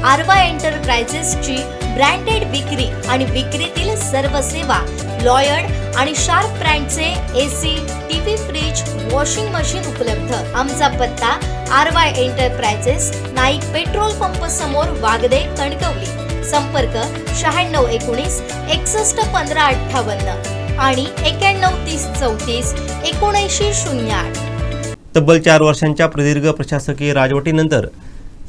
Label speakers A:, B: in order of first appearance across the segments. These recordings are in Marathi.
A: आरवा एंटरप्राइजेसची ब्रँडेड विक्री आणि विक्रीतील सर्व सेवा, लॉयड आणि शार्प ब्रँडचे AC, TV, fridge, washing machine उपलब्ध। आमचा पत्ता Aarva enterprises, Naik petrol pump समोर, वागदे, कणकवली। संपर्क 9619 61 15 58 आणि 91 30 34 79 08।
B: तब्बल 4 वर्षांच्या प्रदीर्घ प्रशासकीय राजवटीनंतर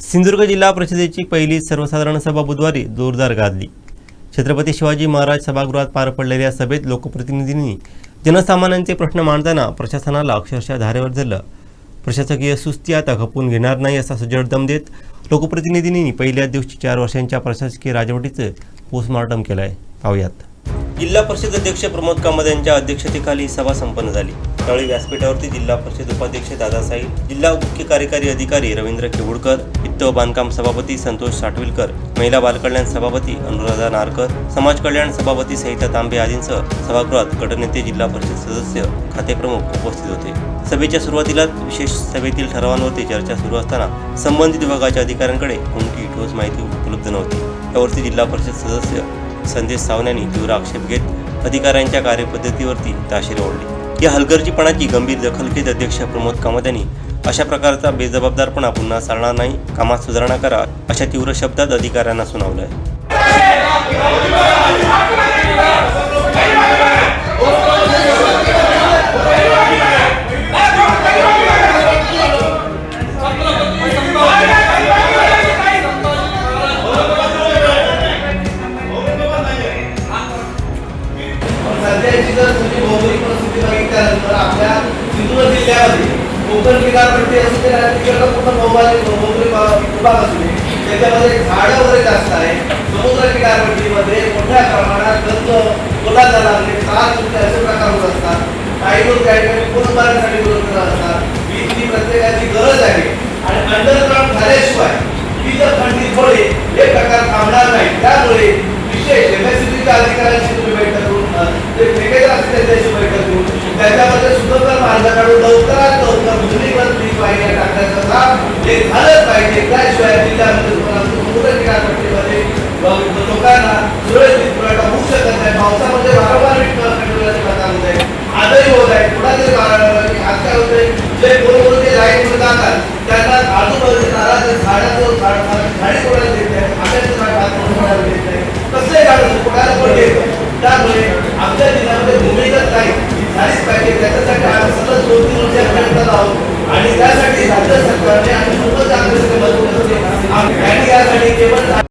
B: सिंधुदुर्ग जिल्हा परिषदेची पहिली सर्वसाधारण सभा बुधवारी जोरदार गाजली। छत्रपती शिवाजी महाराज सभागृहात पार पडलेल्या सभेत लोकप्रतिनिधींनी जनसामान्यांचे प्रश्न मांडताना प्रशासनाला अक्षरशः धारेवर धरलं। प्रशासकीय सुस्ती आता खपून घेणार नाही असा सज्जड दम देत लोकप्रतिनिधींनी पहिल्या दिवशी 4 वर्षांच्या प्रशासकीय राजवटीचं पोस्टमॉर्टम केलंय। पाहूयात। जिल्हा परिषद अध्यक्ष प्रमोद कामत यांच्या अध्यक्षतेखाली सभा संपन्न झाली। त्यावेळी व्यासपीठावरती जिल्हा परिषद उपाध्यक्ष दादासाहेब, जिल्हा मुख्य कार्यकारी अधिकारी रवींद्र केवुडकर, वित्त व बांधकाम सभापती संतोष साटविलकर, महिला बालकल्याण सभापती अनुराधा नारकर, समाज कल्याण सभापती सहिता तांबे आदींसह सभागृहात गटनेते, जिल्हा परिषद सदस्य, खाते प्रमुख उपस्थित होते। सभेच्या सुरुवातीलाच विशेष सभेतील ठरावांवरती चर्चा सुरू असताना संबंधित विभागाच्या अधिकाऱ्यांकडे कोणतीही ठोस माहिती उपलब्ध नव्हती। यावरती जिल्हा परिषद सदस्य संदेश सावंत तीव्र आक्षेप घेत अधिकाऱ्यांच्या कार्यपद्धतीवरती ताशेरे ओढले। या हलगर्जीपणाची गंभीर दखल घेत अध्यक्ष प्रमोद कामत यांनी अशा प्रकारचा बेजबाबदारपणा पुन्हा चालणार नाही, कामात सुधारणा करा अशा तीव्र शब्दात अधिकाऱ्यांना सुनावलंय।
C: आपल्या सिंधुदुर्ग जिल्ह्यामध्ये कोकण किनारपट्टी असते ना, तिकडला पूर्ण भौगोलिक विभाग असते, त्याच्यामध्ये झाडं वगैरे जास्त आहे। समुद्र किनारपट्टीमध्ये मोठ्या प्रमाणात गंज, कोलाचा लागणे, त्रास होते असे प्रकार होत असतात। काही लोक त्या ठिकाणी पुनर्बांधणीसाठी विरोध करत असतात। ही प्रत्येकाची गरज आहे आणि अंडरग्राउंड झाल्याशिवाय ही जर खंडित होईल हे प्रकार थांबणार नाही। त्यामुळे विशेष एमएससीबीच्या अधिकाऱ्यांशी तुम्ही बैठक करून ते ठेकेदार असतील त्याची बैठक करून त्याच्यामध्ये सुधारणा मार्ग काढून लवकरात लवकर भूमिगत पाहिजे टाकण्याचं काम हे झालंच पाहिजे। त्याशिवाय जिल्ह्यामध्ये समुद्र किनारपट्टीमध्ये लोकांना सुरक्षित पुरवठा होऊ शकत नाही। पावसामध्ये वारंवार खंडोळ्याचे प्रकार होत आहे, आजही होत आहे। कुणातरी आजकाल होते जे बोलबोलते लाईनमध्ये जातात त्यांना आजूबाजूच्या नारळाच्या झाडाचं झाडी कोणाला देत नाही, आंब्याचं झाड हात कोणाला देत नाही, कसले झाड कोणाला पण देत नाही। त्यामुळे आमच्या जिल्ह्यामध्ये भूमिगत काही झालीच पाहिजे। त्याच्यासाठी आम्ही सतत 2-3 वर्ष प्रयत्नात आहोत आणि त्यासाठी राज्य सरकारने आणि सर्व काँग्रेसने मदत केली। आम्ही यासाठी केवळ